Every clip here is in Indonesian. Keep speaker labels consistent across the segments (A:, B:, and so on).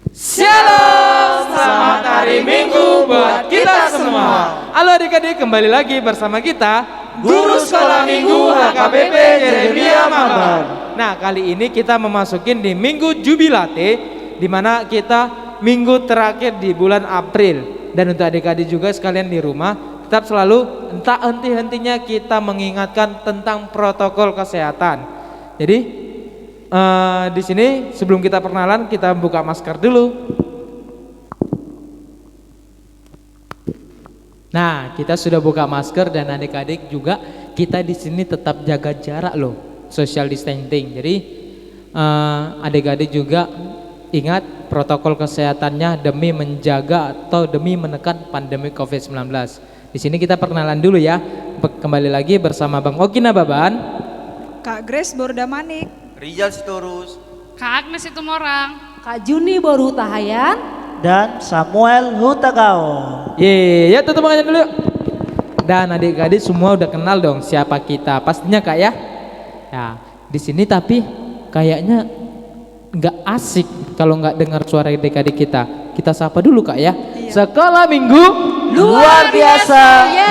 A: Shalom, selamat hari Minggu buat kita semua. Halo adik-adik, kembali lagi bersama kita Guru Sekolah Minggu HKBP Yeremia Mabar. Nah, kali ini kita memasukin di Minggu Jubilate, di mana kita minggu terakhir di bulan April. Dan untuk adik-adik juga sekalian di rumah, tetap selalu entah henti-hentinya kita mengingatkan tentang protokol kesehatan. Jadi di sini sebelum kita perkenalan kita buka masker dulu. Nah, kita sudah buka masker dan adik-adik juga kita di sini tetap jaga jarak loh, social distancing. Jadi adik-adik juga ingat protokol kesehatannya demi menjaga atau demi menekan pandemi COVID-19. Di sini kita perkenalan dulu ya. Kembali lagi bersama Bang Oki Nababan,
B: Kak Grace Bordamanik,
C: Rizal Sitorus,
D: Kak Agnes itu Morang,
E: Kak Juni Boru Tahayan,
F: dan Samuel Hutagao.
A: ya tutup tangannya dulu. Dan adik-adik semua udah kenal dong siapa kita, pastinya Kak ya. Nah, di sini tapi kayaknya nggak asik kalau nggak dengar suara adik-adik kita. Kita sapa dulu Kak ya. Sekolah Minggu
F: Luar biasa,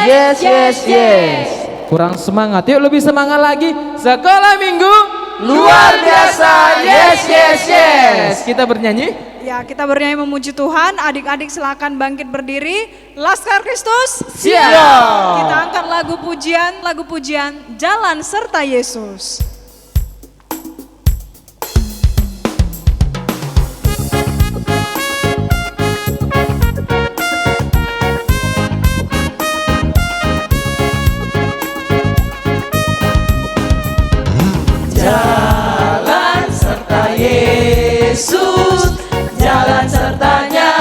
F: yes, yes, yes.
A: kurang semangat, yuk lebih semangat lagi. Sekolah Minggu
F: Luar biasa, yes, yes, yes.
A: Kita bernyanyi.
B: ya kita bernyanyi memuji Tuhan. Adik-adik silakan bangkit berdiri. Laskar Kristus,
A: Siap.
B: kita angkat lagu pujian Jalan Serta Yesus.
A: Jalan serta Yesus, jalan sertanya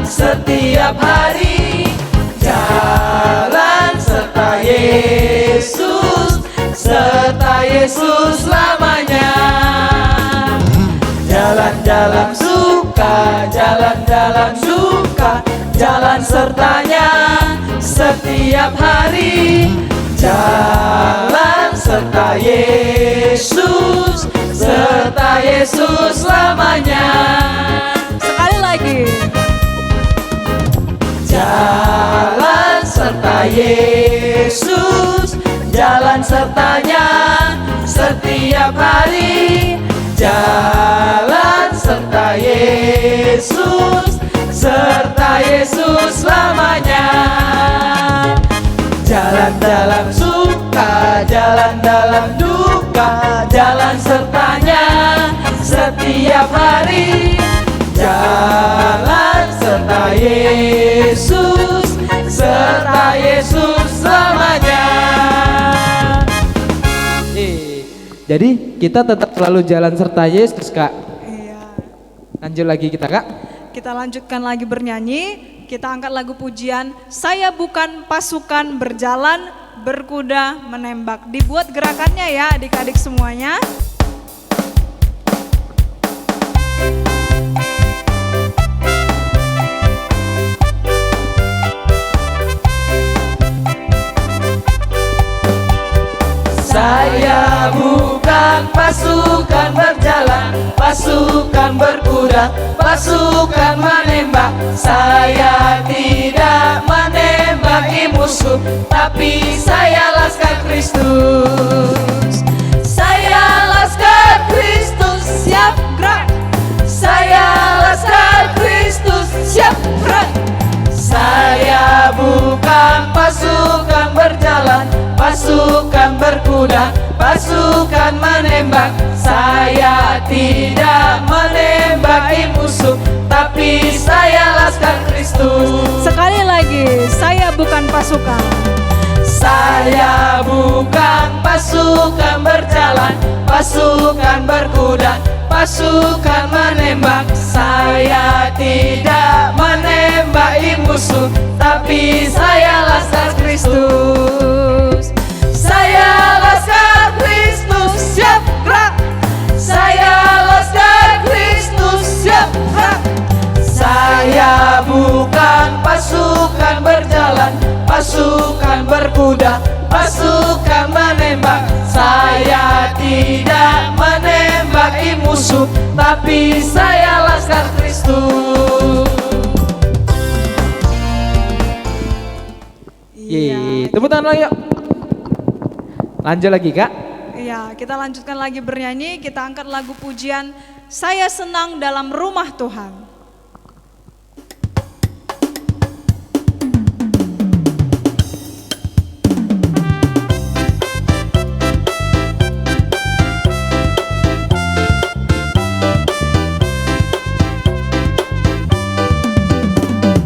A: setiap hari. Jalan serta Yesus, serta Yesus selamanya. Jalan-jalan suka, jalan-jalan suka, jalan sertanya setiap hari. Jalan serta Yesus, serta Yesus selamanya.
B: Sekali lagi.
A: Jalan serta Yesus, jalan sertanya setiap hari. Jalan serta Yesus, serta Yesus selamanya. Jalan dalam suka, jalan dalam duka, jalan sertanya setiap hari. Jalan serta Yesus, serta Yesus selamanya. Jadi kita tetap selalu jalan serta Yesus Kak.
B: Iya.
A: Lanjut lagi kita Kak.
B: Kita lanjutkan lagi bernyanyi. Kita angkat lagu pujian Saya Bukan Pasukan Berjalan Berkuda Menembak. Dibuat gerakannya ya adik-adik semuanya.
A: Saya bukan pasukan berjalan, pasukan berkuda, pasukan menembak. Saya tidak menembaki musuh, tapi saya Laskar Kristus. Saya Laskar Kristus, siap gerak. Saya Laskar Kristus, siap gerak. Saya bukan pasukan berjalan, pasukan berkuda, pasukan menembak. Saya tidak menembaki musuh, tapi saya Laskar Kristus.
B: Sekali lagi, saya bukan pasukan.
A: Saya bukan pasukan berjalan, pasukan berkuda, pasukan menembak. Saya tidak menembaki musuh, tapi saya Laskar Kristus. Saya Laskar Kristus, siap gerak. Saya Laskar Kristus, siap gerak. Saya bukan pasukan berjalan, pasukan berkuda, pasukan menembak. Saya tidak menembaki musuh,
F: tapi saya laskar Kristus.
A: Yeay, tepuk tangan lagi yuk. Lanjut lagi Kak.
B: Iya, kita lanjutkan lagi bernyanyi, kita angkat lagu pujian Saya Senang Dalam Rumah Tuhan.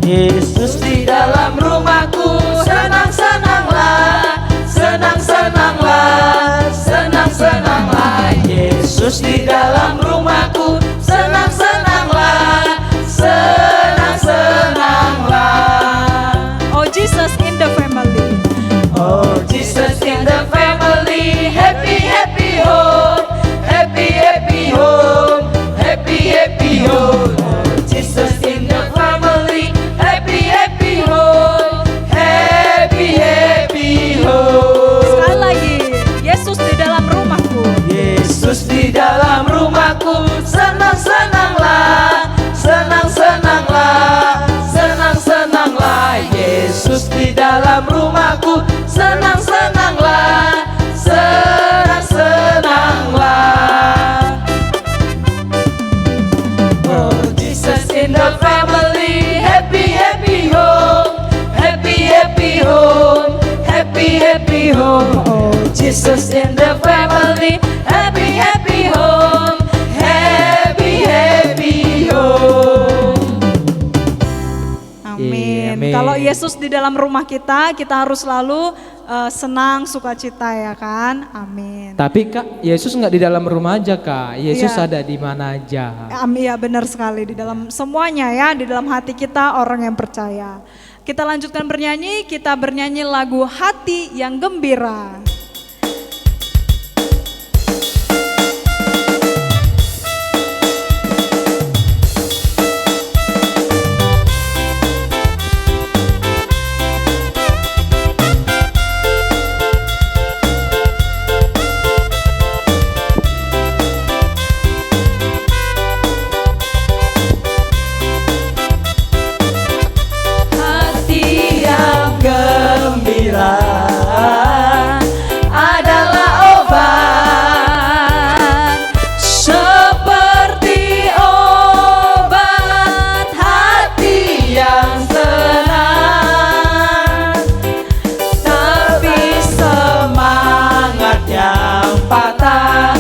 F: Yesus di dalam rumahku, senang-senanglah, senang-senanglah, senang-senanglah. Yesus di dalam rumahku, senang-senanglah, senang-senanglah.
B: Oh Jesus in the family.
F: Oh Jesus in the family, happy happy home, happy happy home, happy happy home. Oh Jesus in the family, happy happy home, happy happy home.
B: Sekali lagi, Yesus di dalam rumahku.
F: Yesus di dalam rumahku, senang-senanglah, senang-senanglah, senang-senanglah. Yesus di dalam rumahku, senang-senanglah, senang-senanglah. Oh Jesus in the family, happy happy home, happy happy home, happy happy home. Oh Jesus in the family, happy happy home, happy happy home.
B: Amin.
A: Amin.
B: Kalau Yesus di dalam rumah kita harus selalu senang, sukacita ya kan? Amin.
A: Tapi Kak, Yesus nggak di dalam rumah aja Kak. Yesus
B: Iya.
A: ada di mana aja.
B: Amin, ya benar sekali, di dalam semuanya ya, di dalam hati kita orang yang percaya. Kita lanjutkan bernyanyi, kita bernyanyi lagu Hati yang Gembira.
F: Hati yang gembira adalah obat, seperti obat hati yang senang. Tapi semangat yang patah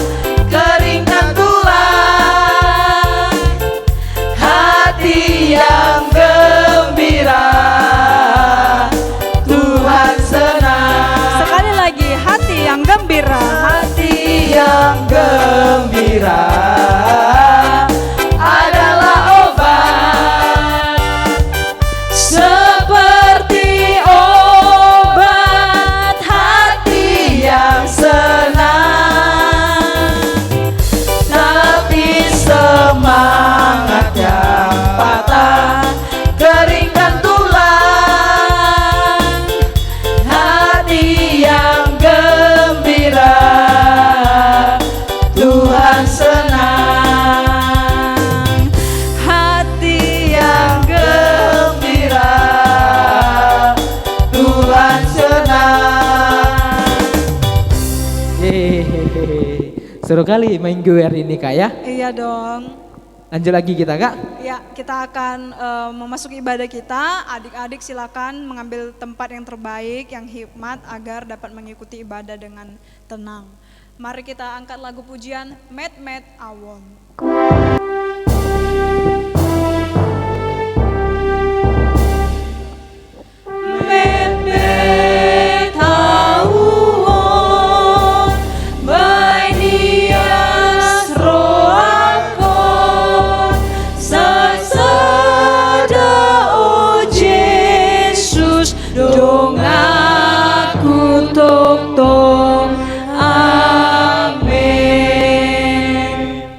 F: keringkan tulang. Hati yang gembira, Tuhan senang.
B: Sekali lagi, hati yang gembira.
F: Hati yang gembira adalah obat, seperti obat hati yang senang. Tapi semangat yang patah keringkan tulang. Hati yang gembira, Tuhan senang. Hati yang gembira, Tuhan senang.
A: Yeay. Seru kali main GWR ini Kak ya.
B: Iya dong.
A: Lanjut lagi kita Kak.
B: Ya, kita akan memasuki ibadah kita. Adik-adik silakan mengambil tempat yang terbaik, yang hikmat agar dapat mengikuti ibadah dengan tenang. Mari kita angkat lagu pujian Met Met Awon.
F: Met awon by nias roakon sasada o Jesus dong aku tok amin.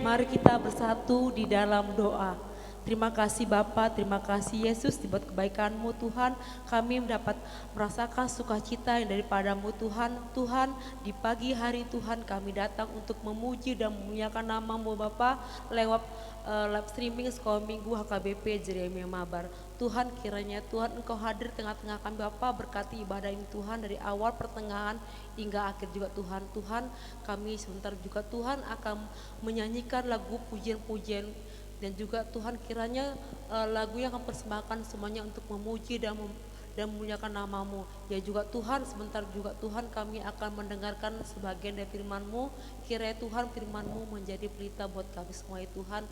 E: Mari kita bersatu di dalam doa. Terima kasih Bapa, terima kasih Yesus dibuat kebaikan-Mu Tuhan. Kami dapat merasakan sukacita yang daripadamu Tuhan. Tuhan, di pagi hari Tuhan kami datang untuk memuji dan memuliakan nama-Mu Bapa lewat live streaming sekolah minggu HKBP Jeremia Mabar. Tuhan, kiranya Tuhan Engkau hadir tengah-tengah kami Bapa, berkati ibadah ini Tuhan dari awal pertengahan hingga akhir juga Tuhan. Tuhan, kami sebentar juga Tuhan akan menyanyikan lagu pujian-pujian dan juga Tuhan kiranya lagu yang akan persembahkan semuanya untuk memuji dan memuliakan nama-Mu. Ya juga Tuhan, sebentar juga Tuhan kami akan mendengarkan sebagian dari firman-Mu. Kiranya Tuhan firman-Mu menjadi pelita buat kami semua ya Tuhan.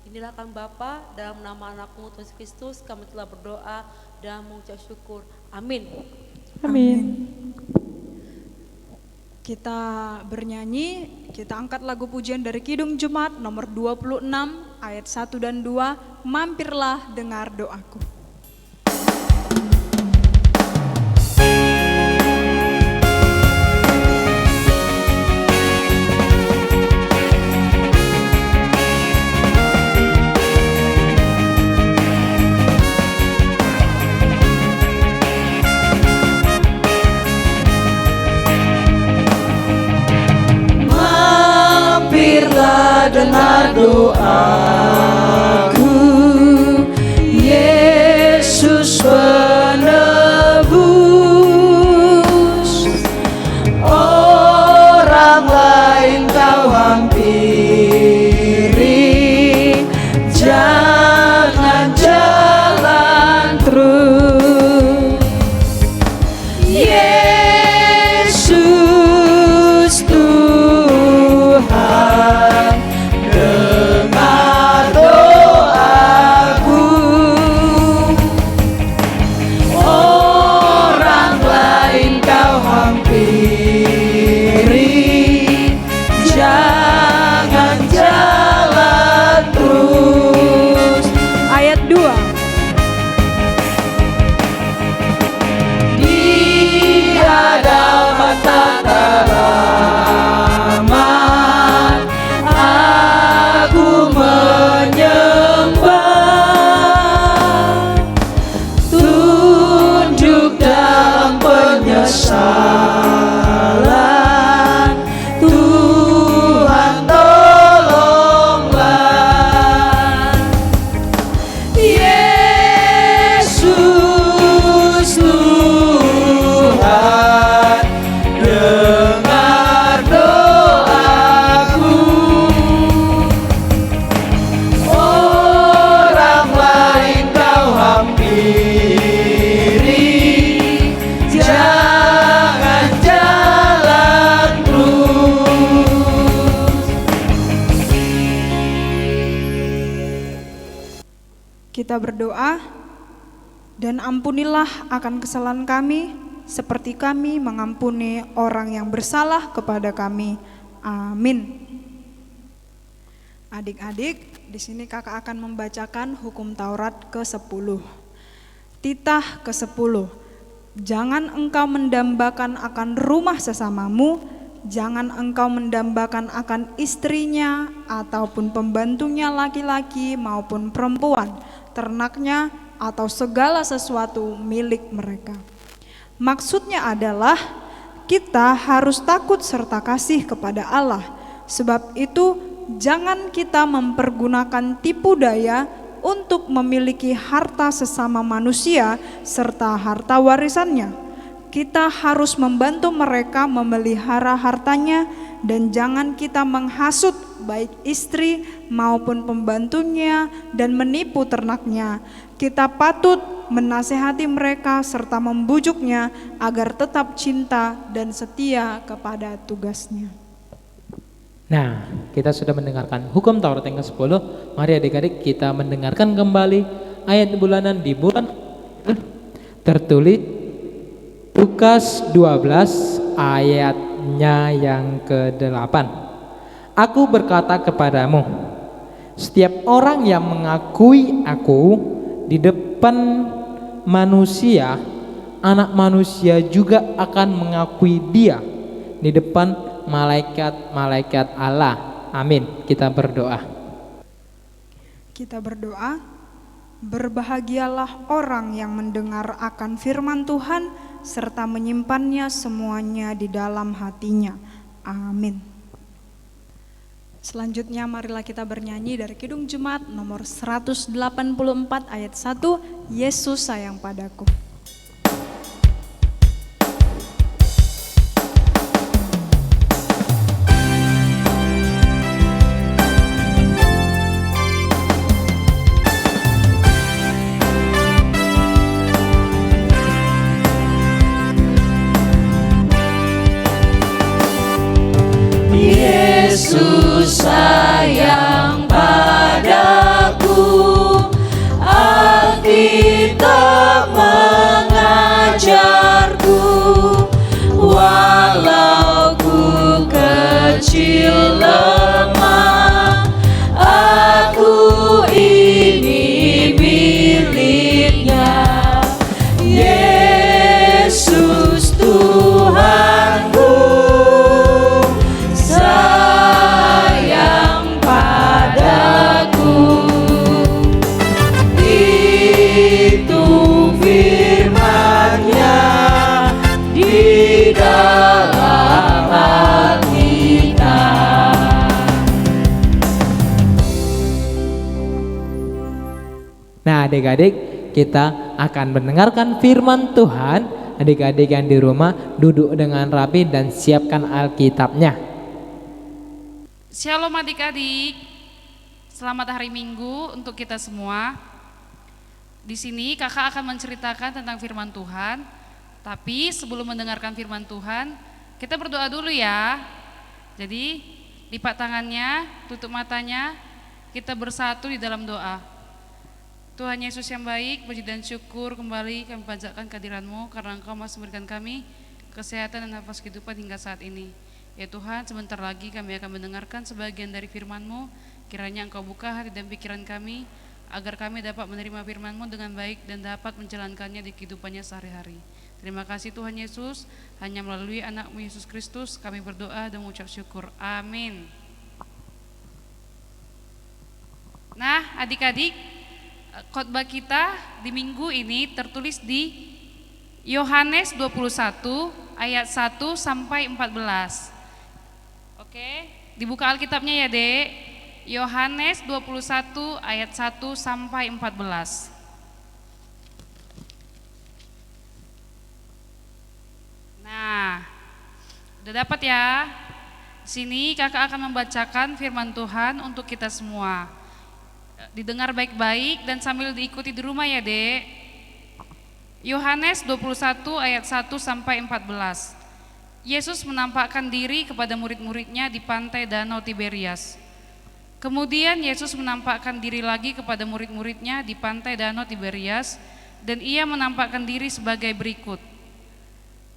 E: Inilah kami Bapa, dalam nama anak-Mu Tuhan Yesus Kristus kami telah berdoa dan mengucap syukur. Amin.
B: Amin. Kita bernyanyi, kita angkat lagu pujian dari Kidung Jemaat nomor 26 ayat 1 dan 2, mampirlah dengar doaku.
F: Dengar doaku, Yesus penebus. Orang lain Kau hampiri, jangan jalan terus. Yesus Tuhan, dengar doaku. Orang lain Kau hampiri, jangan jalan terus.
B: Ayat 2.
F: Di hadapan tata rahmat aku menyembah, tunduk dalam penyesalan. Tuhan tolonglah. Yesus Tuhan, dengar doaku. Orang lain Kau hampiri, jangan jalan terus.
B: Kita berdoa, dan ampunilah akan kesalahan kami, seperti kami mengampuni orang yang bersalah kepada kami. Amin. Adik-adik, di sini kakak akan membacakan hukum Taurat ke-10. Titah ke-10. Jangan engkau mendambakan akan rumah sesamamu, jangan engkau mendambakan akan istrinya ataupun pembantunya laki-laki maupun perempuan, ternaknya atau segala sesuatu milik mereka. Maksudnya adalah kita harus takut serta kasih kepada Allah. Sebab itu jangan kita mempergunakan tipu daya untuk memiliki harta sesama manusia serta harta warisannya. Kita harus membantu mereka memelihara hartanya dan jangan kita menghasut baik istri maupun pembantunya dan menipu ternaknya. Kita patut menasehati mereka serta membujuknya agar tetap cinta dan setia kepada tugasnya.
A: Nah, kita sudah mendengarkan hukum Taurat yang ke-10. Mari adik-adik kita mendengarkan kembali ayat bulanan di bulan tertulis Lukas 12 ayatnya yang ke-8. Aku berkata kepadamu, setiap orang yang mengakui aku di depan manusia, anak manusia juga akan mengakui dia di depan malaikat-malaikat Allah. Amin. Kita berdoa.
B: Kita berdoa. Berbahagialah orang yang mendengar akan firman Tuhan serta menyimpannya semuanya di dalam hatinya. Amin. Selanjutnya marilah kita bernyanyi dari Kidung Jemaat nomor 184 ayat 1, Yesus sayang padaku.
F: Yesus sayang padaku, Alkitab mengajarku, walau ku kecil lemah, aku ini miliknya. Yesus Tuhanku sayang padaku, itu firman-Nya di dalam Alkitab.
A: Nah adik-adik, kita akan mendengarkan firman Tuhan. Adik-adik yang di rumah duduk dengan rapi dan siapkan Alkitabnya.
D: Shalom adik-adik. Selamat hari Minggu untuk kita semua. Di sini kakak akan menceritakan tentang firman Tuhan. Tapi sebelum mendengarkan firman Tuhan, kita berdoa dulu ya. Jadi lipat tangannya, tutup matanya, kita bersatu di dalam doa. Tuhan Yesus yang baik, puji dan syukur kembali kami panjatkan kehadiran-Mu karena Engkau masih memberikan kami kesehatan dan nafas kehidupan hingga saat ini. Ya Tuhan, sebentar lagi kami akan mendengarkan sebagian dari firman-Mu. Kiranya Engkau buka hati dan pikiran kami, agar kami dapat menerima firman-Mu dengan baik dan dapat menjalankannya di kehidupannya sehari-hari. Terima kasih Tuhan Yesus, hanya melalui anak-Mu Yesus Kristus kami berdoa dan mengucap syukur. Amin. Nah adik-adik, khotbah kita di minggu ini tertulis di Yohanes 21 ayat 1 sampai 14. Oke, dibuka Alkitabnya ya Dek. Yohanes 21 ayat 1 sampai 14. Nah, udah dapat ya? Sini kakak akan membacakan firman Tuhan untuk kita semua. Didengar baik-baik dan sambil diikuti di rumah ya Dek. Yohanes 21 ayat 1 sampai 14. Yesus menampakkan diri kepada murid-muridnya di pantai Danau Tiberias. Kemudian Yesus menampakkan diri lagi kepada murid-muridnya di pantai Danau Tiberias, dan ia menampakkan diri sebagai berikut.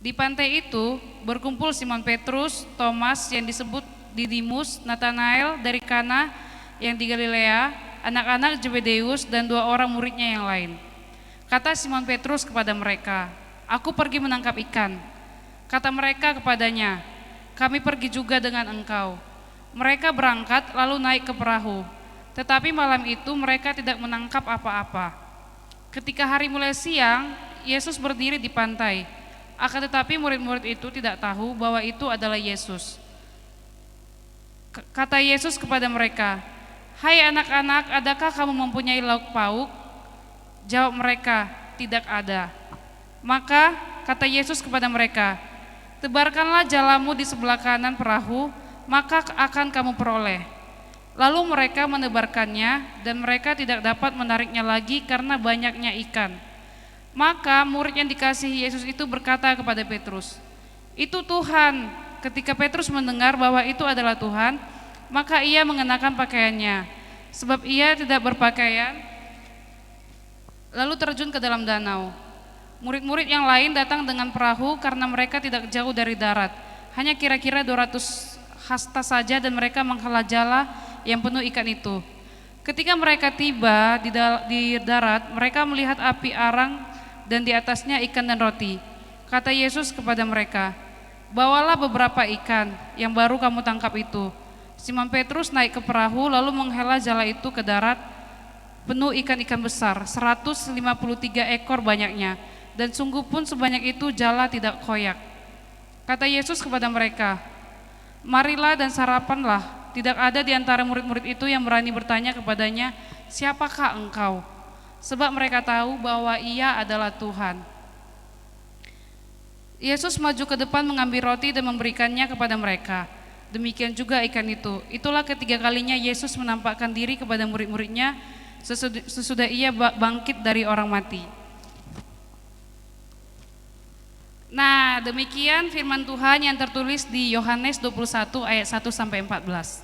D: Di pantai itu berkumpul Simon Petrus, Thomas yang disebut Didimus, Nathanael dari Kana yang di Galilea, anak-anak Zebedeus, dan 2 orang muridnya yang lain. Kata Simon Petrus kepada mereka, "Aku pergi menangkap ikan." Kata mereka kepadanya, "Kami pergi juga dengan engkau." Mereka berangkat lalu naik ke perahu. Tetapi malam itu mereka tidak menangkap apa-apa. Ketika hari mulai siang, Yesus berdiri di pantai. Akan tetapi murid-murid itu tidak tahu bahwa itu adalah Yesus. Kata Yesus kepada mereka, "Hai anak-anak, adakah kamu mempunyai lauk pauk?" Jawab mereka, "Tidak ada." Maka kata Yesus kepada mereka, "Tebarkanlah jalamu di sebelah kanan perahu, maka akan kamu peroleh." Lalu mereka menebarkannya dan mereka tidak dapat menariknya lagi karena banyaknya ikan. Maka murid yang dikasihi Yesus itu berkata kepada Petrus, "Itu Tuhan." Ketika Petrus mendengar bahwa itu adalah Tuhan, maka ia mengenakan pakaiannya, sebab ia tidak berpakaian, lalu terjun ke dalam danau. Murid-murid yang lain datang dengan perahu karena mereka tidak jauh dari darat, hanya kira-kira 200 hasta saja, dan mereka menghela jala yang penuh ikan itu. Ketika mereka tiba di darat, mereka melihat api arang dan di atasnya ikan dan roti. Kata Yesus kepada mereka, "Bawalah beberapa ikan yang baru kamu tangkap itu." Simon Petrus naik ke perahu lalu menghela jala itu ke darat penuh ikan-ikan besar, 153 ekor banyaknya, dan sungguh pun sebanyak itu jala tidak koyak. Kata Yesus kepada mereka, marilah dan sarapanlah. Tidak ada di antara murid-murid itu yang berani bertanya kepadanya, siapakah engkau? Sebab mereka tahu bahwa ia adalah Tuhan. Yesus maju ke depan mengambil roti dan memberikannya kepada mereka. Demikian juga ikan itu. Itulah ketiga kalinya Yesus menampakkan diri kepada murid-muridnya sesudah ia bangkit dari orang mati. Nah, demikian firman Tuhan yang tertulis di Yohanes 21 ayat 1 sampai 14.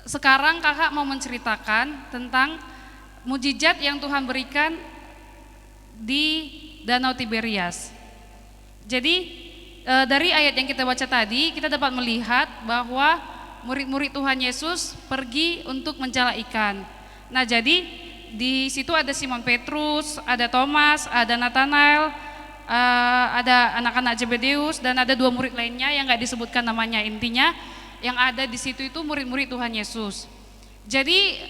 D: Sekarang kakak mau menceritakan tentang mujizat yang Tuhan berikan di Danau Tiberias. Jadi dari ayat yang kita baca tadi, kita dapat melihat bahwa murid-murid Tuhan Yesus pergi untuk menjala ikan. Nah, jadi di situ ada Simon Petrus, ada Thomas, ada Nathanael, ada anak-anak Zebedeus, dan ada 2 murid lainnya yang nggak disebutkan namanya. Intinya yang ada di situ itu murid-murid Tuhan Yesus. Jadi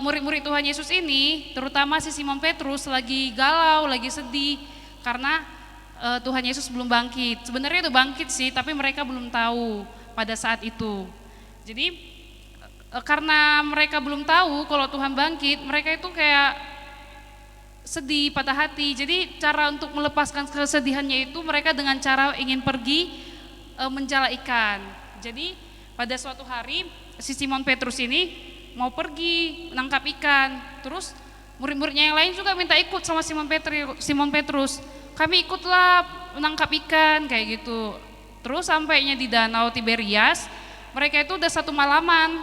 D: murid-murid Tuhan Yesus ini, terutama si Simon Petrus, lagi galau, lagi sedih karena Tuhan Yesus belum bangkit. Sebenarnya itu bangkit sih, tapi mereka belum tahu pada saat itu. Jadi karena mereka belum tahu kalau Tuhan bangkit, mereka itu kayak sedih, patah hati. Jadi cara untuk melepaskan kesedihannya itu mereka dengan cara ingin pergi menjala ikan. Jadi pada suatu hari si Simon Petrus ini mau pergi menangkap ikan. Terus murid-muridnya yang lain juga minta ikut sama Simon Petrus. Kami ikutlah menangkap ikan kayak gitu. Terus sampainya di Danau Tiberias, mereka itu udah 1 malaman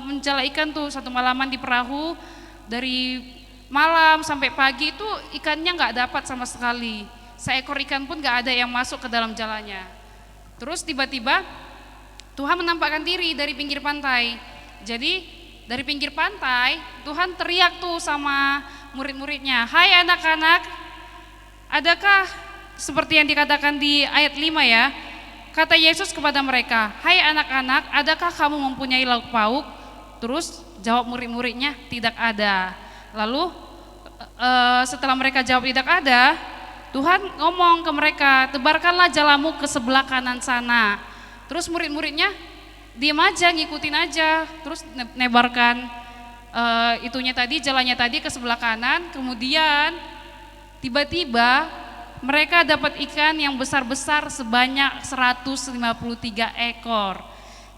D: menjala ikan tuh, 1 malaman di perahu. Dari malam sampai pagi itu ikannya nggak dapat sama sekali. Seekor ikan pun nggak ada yang masuk ke dalam jalannya. Terus tiba-tiba Tuhan menampakkan diri dari pinggir pantai. Jadi dari pinggir pantai Tuhan teriak tuh sama murid-muridnya, hai anak-anak, adakah seperti yang dikatakan di ayat 5 ya, kata Yesus kepada mereka, hai anak-anak, adakah kamu mempunyai lauk pauk? Terus jawab murid-muridnya, tidak ada. Lalu setelah mereka jawab tidak ada, Tuhan ngomong ke mereka, tebarkanlah jalamu ke sebelah kanan sana. Terus murid-muridnya diam aja, ngikutin aja, terus nebarkan jalannya tadi ke sebelah kanan. Kemudian tiba-tiba mereka dapat ikan yang besar-besar sebanyak 153 ekor.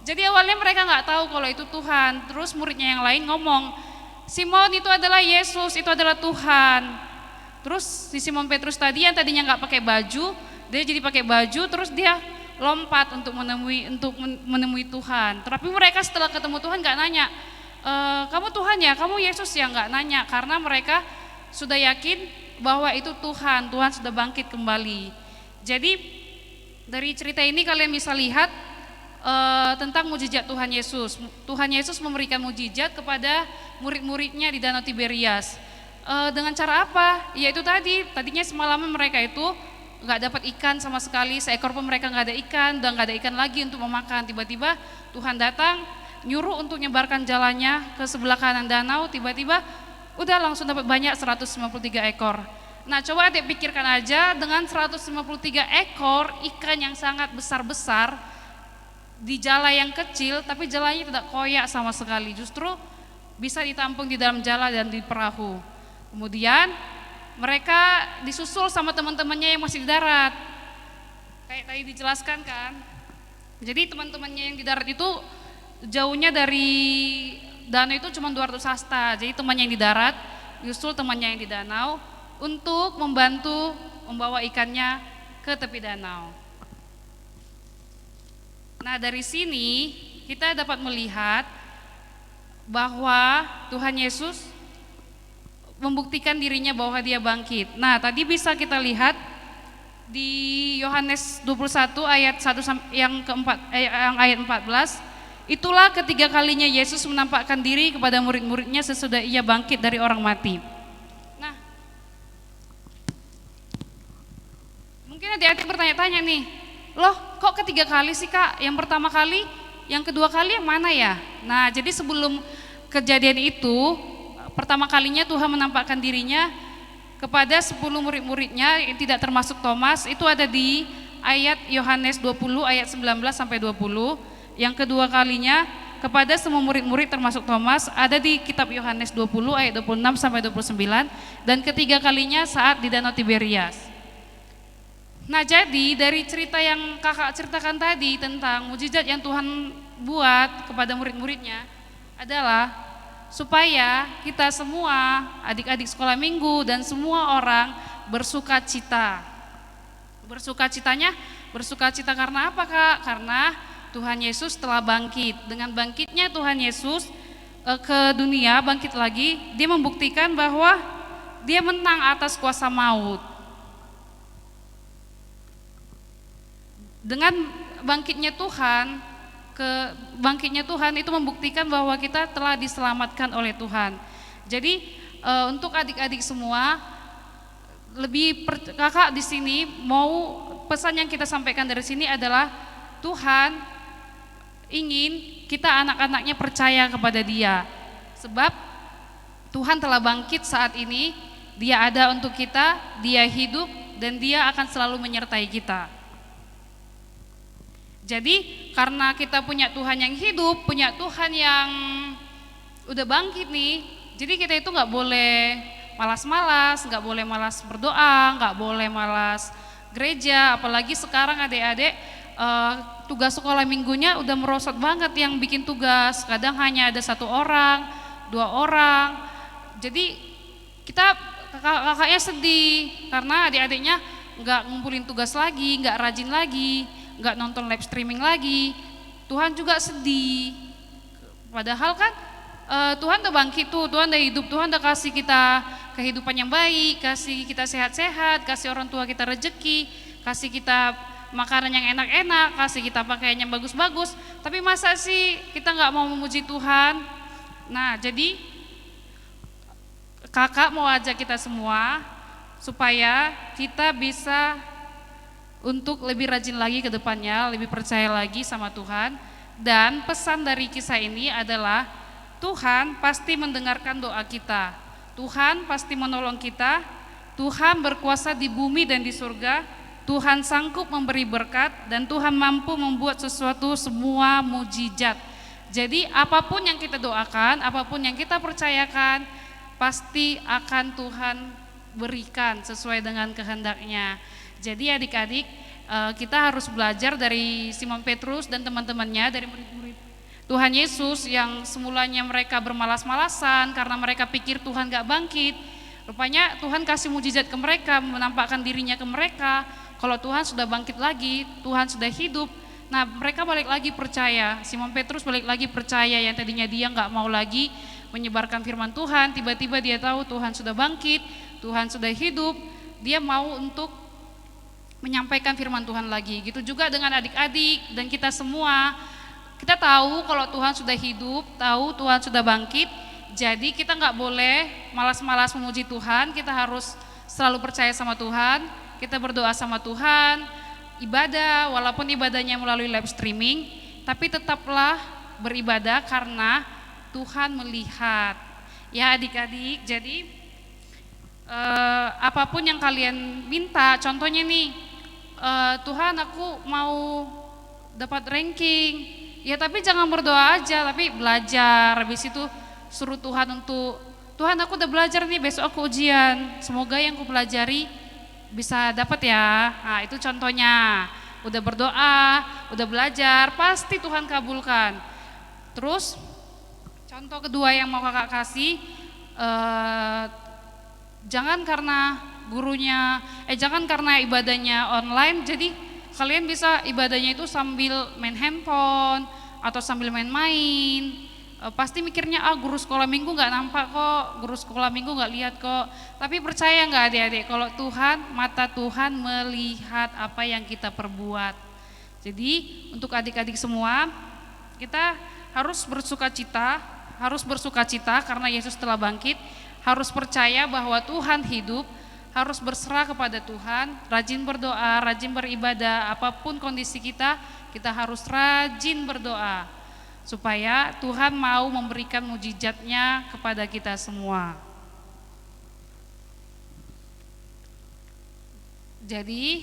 D: Jadi awalnya mereka nggak tahu kalau itu Tuhan. Terus muridnya yang lain ngomong, Simon itu adalah Yesus, itu adalah Tuhan. Terus si Simon Petrus tadi yang tadinya nggak pakai baju, dia jadi pakai baju, terus dia lompat untuk menemui Tuhan. Tapi mereka setelah ketemu Tuhan nggak nanya, kamu Tuhan ya, kamu Yesus ya, nggak nanya, karena mereka sudah yakin bahwa itu Tuhan sudah bangkit kembali. Jadi dari cerita ini kalian bisa lihat tentang mujizat Tuhan Yesus. Tuhan Yesus memberikan mujizat kepada murid-muridnya di Danau Tiberias. Dengan cara apa? Yaitu tadinya semalaman mereka itu nggak dapat ikan sama sekali, seekor pun mereka nggak ada ikan, dan nggak ada ikan lagi untuk memakan. Tiba-tiba Tuhan datang, nyuruh untuk nyebarkan jalannya ke sebelah kanan danau. Tiba-tiba udah langsung dapat banyak 153 ekor. Nah, coba adik pikirkan aja, dengan 153 ekor ikan yang sangat besar-besar di jala yang kecil, tapi jalanya tidak koyak sama sekali, justru bisa ditampung di dalam jala dan di perahu. Kemudian mereka disusul sama teman-temannya yang masih di darat. Kayak tadi dijelaskan kan. Jadi teman-temannya yang di darat itu jauhnya dari danau itu cuma 200 hasta. Jadi temannya yang di darat nyusul temannya yang di danau untuk membantu membawa ikannya ke tepi danau. Nah, dari sini kita dapat melihat bahwa Tuhan Yesus membuktikan dirinya bahwa dia bangkit. Nah, tadi bisa kita lihat di Yohanes 21 ayat 1 yang ayat 14. Itulah ketiga kalinya Yesus menampakkan diri kepada murid-muridnya sesudah ia bangkit dari orang mati. Nah, mungkin adik-adik bertanya-tanya nih, loh kok ketiga kali sih Kak? Yang pertama kali, yang kedua kali yang mana ya? Nah, jadi sebelum kejadian itu pertama kalinya Tuhan menampakkan dirinya kepada 10 murid-muridnya yang tidak termasuk Thomas, itu ada di ayat Yohanes 20 ayat 19 sampai 20. Yang kedua kalinya kepada semua murid-murid termasuk Thomas ada di kitab Yohanes 20 ayat 26 sampai 29, dan ketiga kalinya saat di Danau Tiberias. Nah, jadi dari cerita yang kakak ceritakan tadi tentang mujizat yang Tuhan buat kepada murid-muridnya adalah supaya kita semua, adik-adik sekolah minggu dan semua orang bersuka cita. Bersuka cita karena apa, Kak? Karena Tuhan Yesus telah bangkit. Dengan bangkitnya Tuhan Yesus ke dunia, bangkit lagi, dia membuktikan bahwa dia menang atas kuasa maut. Dengan bangkitnya Tuhan itu membuktikan bahwa kita telah diselamatkan oleh Tuhan. Jadi untuk adik-adik semua, kakak di sini mau pesan yang kita sampaikan dari sini adalah Tuhan ingin kita anak-anaknya percaya kepada Dia. Sebab Tuhan telah bangkit saat ini, Dia ada untuk kita, Dia hidup dan Dia akan selalu menyertai kita. Jadi karena kita punya Tuhan yang hidup, punya Tuhan yang udah bangkit nih, jadi kita itu nggak boleh malas-malas, nggak boleh malas berdoa, nggak boleh malas gereja. Apalagi sekarang adik-adik tugas sekolah minggunya udah merosot banget yang bikin tugas. Kadang hanya ada 1 orang, 2 orang. Jadi kita kakaknya sedih karena adik-adiknya nggak ngumpulin tugas lagi, nggak rajin lagi, nggak nonton live streaming lagi. Tuhan juga sedih. Padahal kan Tuhan udah bangkit tuh, Tuhan udah hidup, Tuhan udah kasih kita kehidupan yang baik, kasih kita sehat-sehat, kasih orang tua kita rezeki, kasih kita makanan yang enak-enak, kasih kita pakaian yang bagus-bagus. Tapi masa sih kita nggak mau memuji Tuhan? Nah, jadi kakak mau ajak kita semua supaya kita bisa untuk lebih rajin lagi ke depannya, lebih percaya lagi sama Tuhan. Dan pesan dari kisah ini adalah Tuhan pasti mendengarkan doa kita. Tuhan pasti menolong kita. Tuhan berkuasa di bumi dan di surga. Tuhan sanggup memberi berkat dan Tuhan mampu membuat sesuatu semua mujizat. Jadi apapun yang kita doakan, apapun yang kita percayakan, pasti akan Tuhan berikan sesuai dengan kehendaknya. Jadi adik-adik, kita harus belajar dari Simon Petrus dan teman-temannya, dari murid-murid Tuhan Yesus yang semulanya mereka bermalas-malasan karena mereka pikir Tuhan gak bangkit. Rupanya Tuhan kasih mujizat ke mereka, menampakkan dirinya ke mereka. Kalau Tuhan sudah bangkit lagi, Tuhan sudah hidup. Nah, mereka balik lagi percaya. Simon Petrus balik lagi percaya, yang tadinya dia gak mau lagi menyebarkan firman Tuhan. Tiba-tiba dia tahu Tuhan sudah bangkit, Tuhan sudah hidup. Dia mau untuk menyampaikan firman Tuhan lagi. Gitu juga dengan adik-adik dan kita semua. Kita tahu kalau Tuhan sudah hidup, tahu Tuhan sudah bangkit. Jadi kita nggak boleh malas-malas memuji Tuhan. Kita harus selalu percaya sama Tuhan. Kita berdoa sama Tuhan, ibadah, walaupun ibadahnya melalui live streaming, tapi tetaplah beribadah karena Tuhan melihat. Ya adik-adik, jadi apapun yang kalian minta, contohnya nih, Tuhan aku mau dapat ranking, ya tapi jangan berdoa aja, tapi belajar. Habis itu suruh Tuhan untuk, Tuhan aku udah belajar nih, besok aku ujian, semoga yang aku pelajari bisa dapat ya. Nah itu contohnya, udah berdoa, udah belajar, pasti Tuhan kabulkan. Terus contoh kedua yang mau kakak kasih, jangan karena jangan karena ibadahnya online, jadi kalian bisa ibadahnya itu sambil main handphone atau sambil main-main. Pasti mikirnya guru sekolah minggu nggak nampak kok, guru sekolah minggu nggak lihat kok. Tapi percaya nggak adik-adik, kalau mata Tuhan melihat apa yang kita perbuat. Jadi untuk adik-adik semua, kita harus bersuka cita karena Yesus telah bangkit, harus percaya bahwa Tuhan hidup, harus berserah kepada Tuhan, rajin berdoa, rajin beribadah, apapun kondisi kita harus rajin berdoa. supaya Tuhan mau memberikan mujizatnya kepada kita semua. Jadi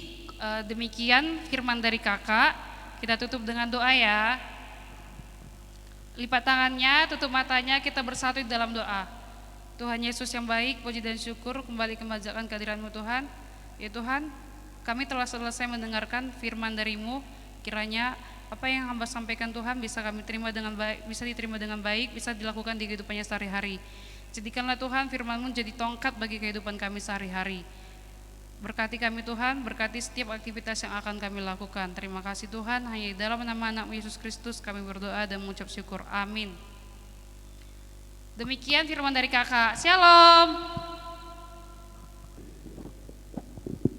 D: demikian firman dari kakak, kita tutup dengan doa ya. Lipat tangannya, tutup matanya, kita bersatu di dalam doa. Tuhan Yesus yang baik, puji dan syukur kembali kembali kehadiran-Mu Tuhan. Ya Tuhan, kami telah selesai mendengarkan firman dari-Mu, kiranya apa yang hamba sampaikan Tuhan bisa kami terima dengan baik, bisa diterima dengan baik, bisa dilakukan di kehidupannya sehari-hari. Jadikanlah Tuhan firman-Mu jadi tongkat bagi kehidupan kami sehari-hari. Berkati kami Tuhan, berkati setiap aktivitas yang akan kami lakukan. Terima kasih Tuhan, hanya di dalam nama anak-Mu Yesus Kristus kami berdoa dan mengucap syukur. Amin. Demikian firman dari kakak. Shalom.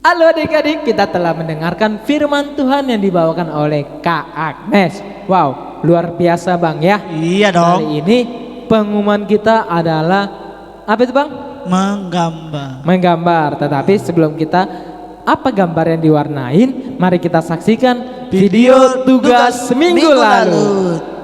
A: Halo adik-adik, kita telah mendengarkan firman Tuhan yang dibawakan oleh Kak Agnes. Wow, luar biasa Bang ya.
C: Iya dong.
A: Kali ini pengumuman kita adalah apa itu Bang? Menggambar. Tetapi sebelum kita apa gambar yang diwarnain, mari kita saksikan video tugas seminggu lalu.
G: Saya mau ikut Yesus.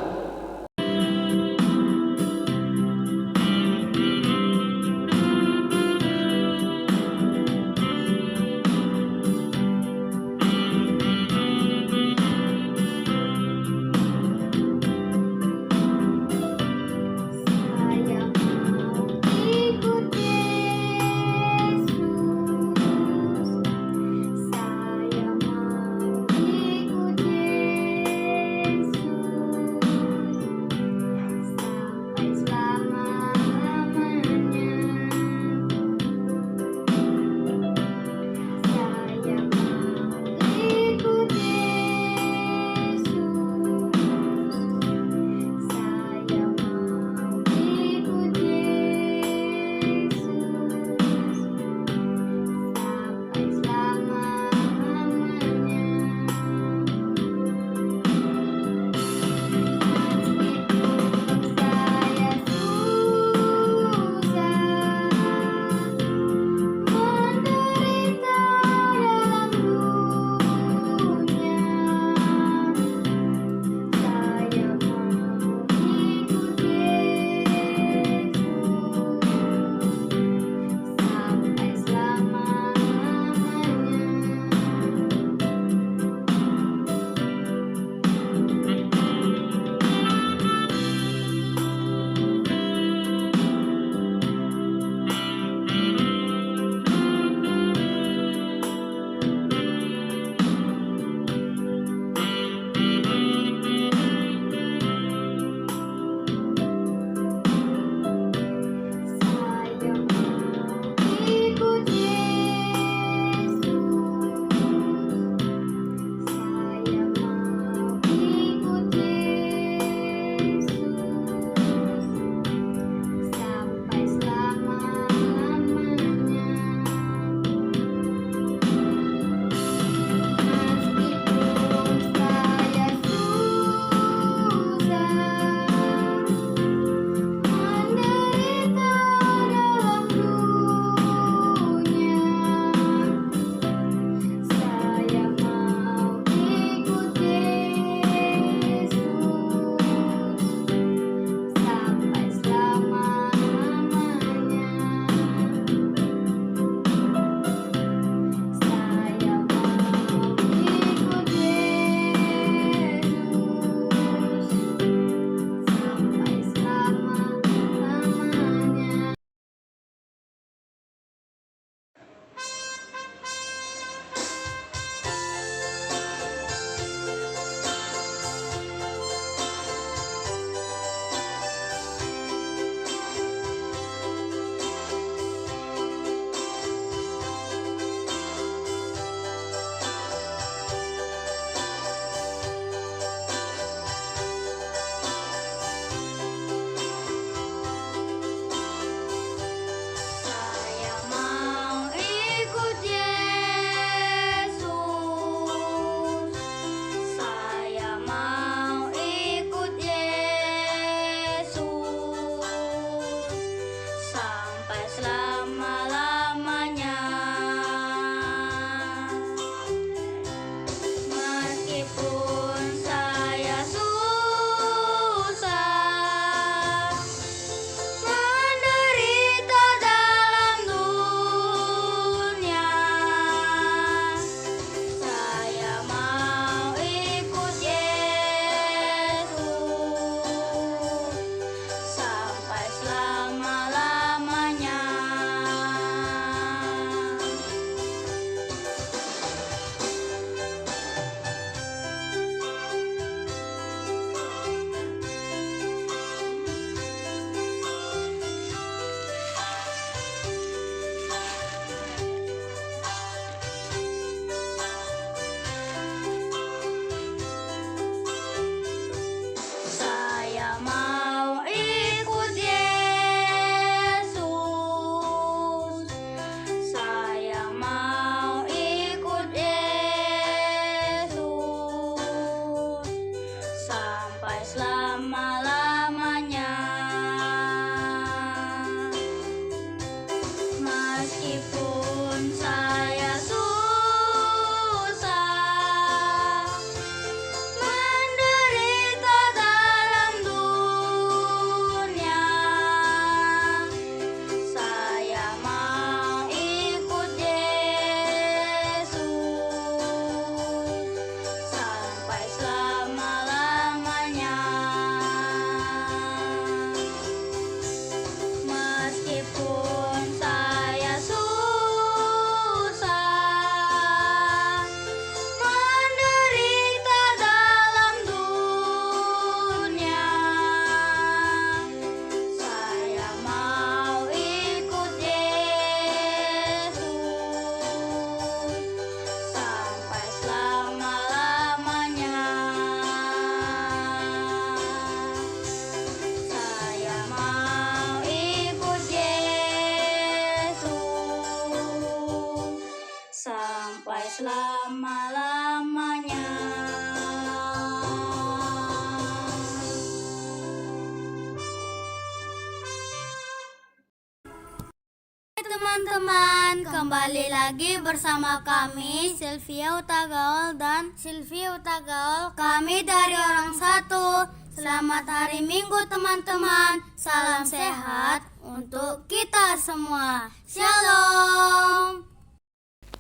C: teman-teman, kembali lagi bersama kami Sylvia Utagaol dan Sylvia Utagaol. Kami dari Orang Satu. Selamat hari Minggu teman-teman. Salam sehat untuk kita semua. Shalom.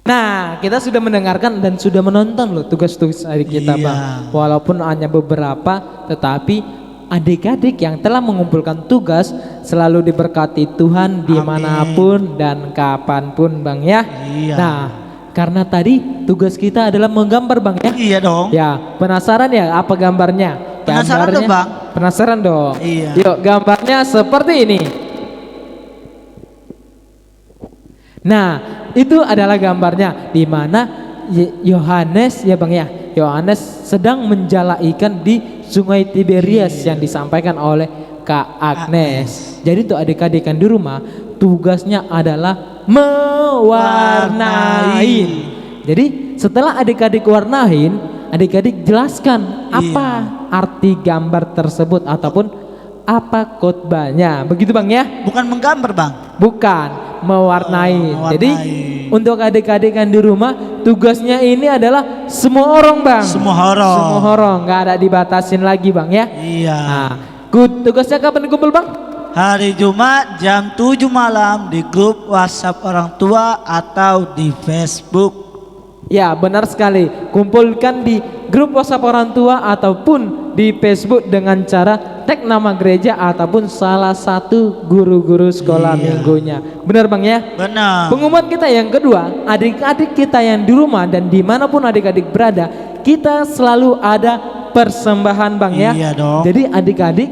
A: Nah, kita sudah mendengarkan dan sudah menonton loh tugas-tugas adik kita, Bang. Walaupun hanya beberapa, tetapi adik-adik yang telah mengumpulkan tugas selalu diberkati Tuhan dimanapun dan kapanpun, Bang ya. Nah, karena tadi tugas kita adalah menggambar, Bang ya.
G: Iya dong.
A: Ya, penasaran ya apa gambarnya?
G: Penasaran dong, Bang.
A: Penasaran dong.
G: Iya.
A: Yuk, gambarnya seperti ini. Nah, itu adalah gambarnya di mana Yohanes ya Bang ya. Yohanes sedang menjala ikan di Sungai Tiberias yang disampaikan oleh Kak Agnes. Jadi untuk adik-adik yang di rumah tugasnya adalah mewarnai. Jadi setelah adik-adik warnain, adik-adik jelaskan apa arti gambar tersebut ataupun apa khotbahnya. Begitu Bang ya?
G: Bukan menggambar, Bang.
A: Bukan, mewarnai.
G: Mewarnai.
A: Jadi untuk adik-adik yang di rumah tugasnya ini adalah semua orang, Bang.
G: Semua orang.
A: Semua orang, nggak ada dibatasin lagi, Bang ya.
G: Iya.
A: Nah, tugasnya kapan dikumpul, Bang?
G: Hari Jumat jam 7 malam di grup WhatsApp orang tua atau di Facebook.
A: Ya, benar sekali. Kumpulkan di grup WhatsApp orang tua ataupun di Facebook dengan cara tag nama gereja ataupun salah satu guru-guru sekolah minggunya. Benar Bang ya?
G: Benar.
A: Pengumuman kita yang kedua, adik-adik kita yang di rumah dan dimanapun adik-adik berada, kita selalu ada persembahan Bang ya.
G: Iya dong.
A: Jadi adik-adik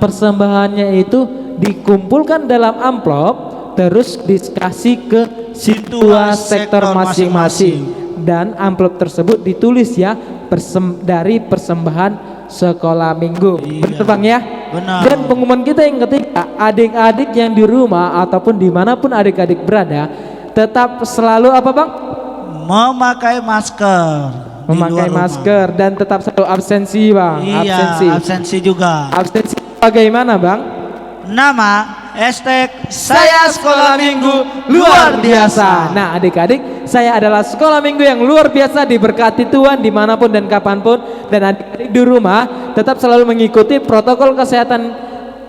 A: persembahannya itu dikumpulkan dalam amplop terus dikasih ke situa sektor masing-masing dan amplop tersebut ditulis ya dari persembahan sekolah minggu. Benar Bang ya?
G: Benar.
A: Dan pengumuman kita yang ketiga, adik-adik yang di rumah ataupun dimanapun adik-adik berada tetap selalu apa Bang?
G: Memakai masker.
A: Memakai masker dan tetap selalu absensi Bang.
G: Iya, absensi juga.
A: Absensi bagaimana Bang?
G: Nama hashtag
A: Saya sekolah minggu luar biasa. Nah adik-adik, saya adalah sekolah minggu yang luar biasa, diberkati Tuhan dimanapun dan kapanpun. Dan adik-adik di rumah tetap selalu mengikuti protokol kesehatan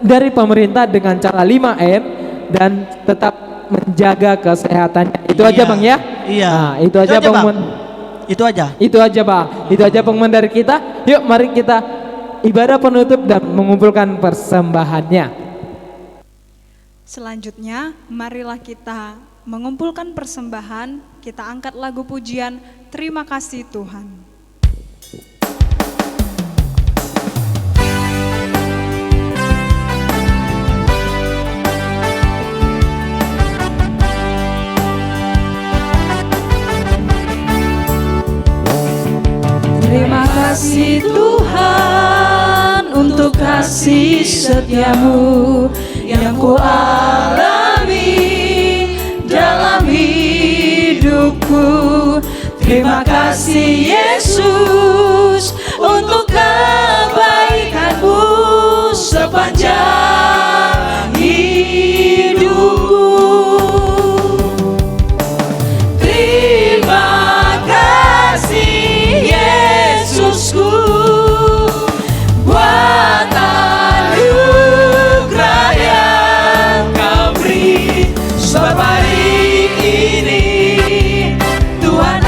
A: dari pemerintah dengan cara 5M dan tetap menjaga kesehatannya. Itu aja Bang ya.
G: Iya.
A: Nah, itu aja pengumuman.
G: Itu aja.
A: Itu aja Bang. Itu aja pengumuman dari kita. Yuk mari kita ibadah penutup dan mengumpulkan persembahannya.
B: Selanjutnya, marilah kita mengumpulkan persembahan, kita angkat lagu pujian, Terima Kasih Tuhan.
F: Terima kasih Tuhan untuk kasih setiamu yang ku alami dalam hidupku. Terima kasih Yesus untuk kebaikanmu sepanjang hidupku. Terima kasih Yesusku buat anugerah yang kau beri. Sebab hari ini Tuhan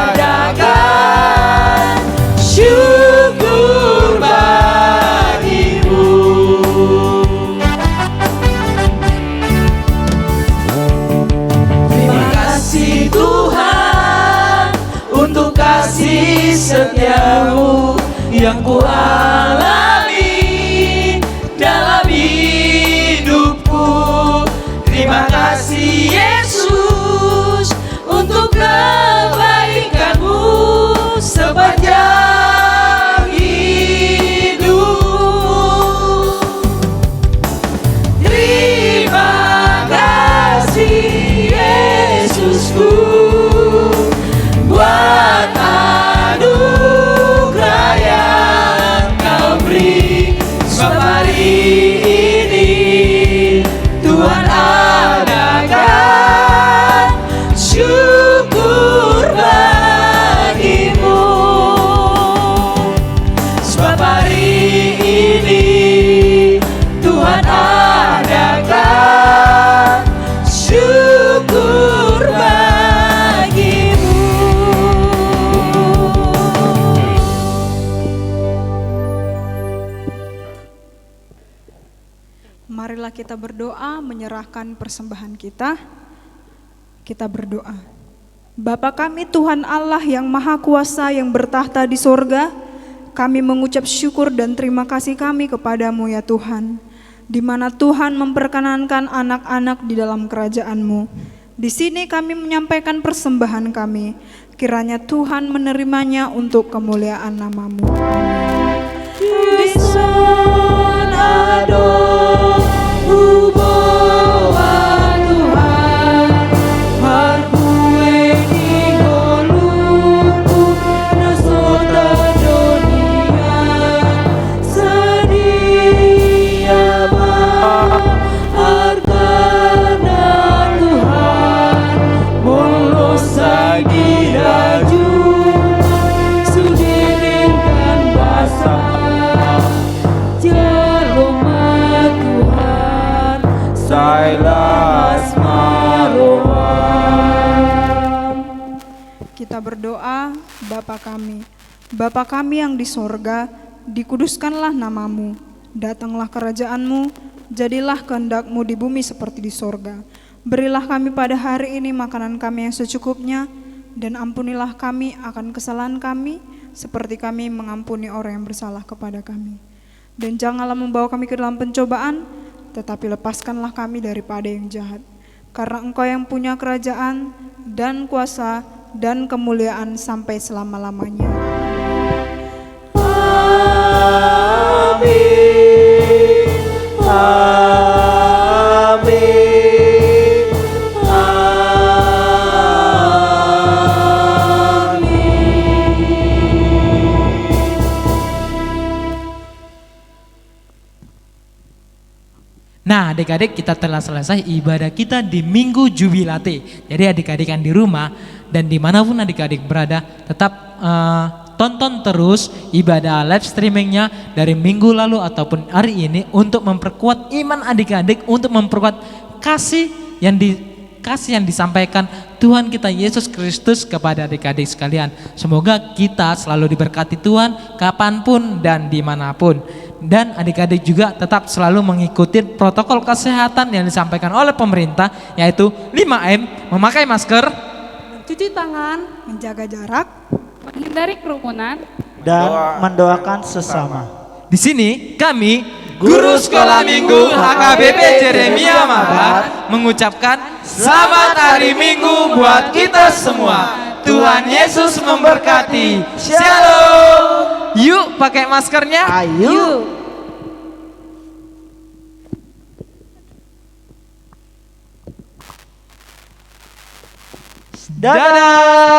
F: adakan syukur bagimu. Terima kasih Tuhan untuk kasih setiamu yang ku alami dalam hidupku. Terima kasih Yesus untuk kebaikanmu sepanjang hidup. Terima kasih Yesusku buat anugerah yang
B: Marilah kita berdoa menyerahkan persembahan kita. Kita berdoa. Bapa kami Tuhan Allah yang Maha Kuasa yang bertahta di sorga, kami mengucap syukur dan terima kasih kami kepadamu ya Tuhan, di mana Tuhan memperkenankan anak-anak di dalam kerajaan-Mu. Di sini kami menyampaikan persembahan kami, kiranya Tuhan menerimanya untuk kemuliaan nama-Mu. Kita berdoa, Bapa kami yang di sorga, dikuduskanlah namamu, datanglah kerajaan-Mu, jadilah kehendak-Mu di bumi seperti di sorga. Berilah kami pada hari ini makanan kami yang secukupnya, dan ampunilah kami akan kesalahan kami, seperti kami mengampuni orang yang bersalah kepada kami. Dan janganlah membawa kami ke dalam pencobaan, tetapi lepaskanlah kami daripada yang jahat. Karena Engkau yang punya kerajaan dan kuasa dan kemuliaan sampai selama-lamanya.
F: Amin. Amin.
A: Nah adik-adik, kita telah selesai ibadah kita di Minggu Jubilate. Jadi adik-adik yang di rumah dan dimanapun adik-adik berada, tetap tonton terus ibadah live streamingnya dari minggu lalu ataupun hari ini untuk memperkuat iman adik-adik, untuk memperkuat kasih yang disampaikan Tuhan kita Yesus Kristus kepada adik-adik sekalian. Semoga kita selalu diberkati Tuhan kapanpun dan dimanapun. Dan adik-adik juga tetap selalu mengikuti protokol kesehatan yang disampaikan oleh pemerintah, yaitu 5M, memakai masker,
E: Cuci tangan,
B: menjaga jarak,
D: menghindari kerumunan,
G: dan mendoakan sesama.
A: Di sini kami Guru Sekolah Minggu HKBP Jeremia Mabar mengucapkan selamat hari Minggu buat kita semua. Tuhan Yesus memberkati. Shalom. Yuk pakai maskernya.
G: Ayo. Dadah.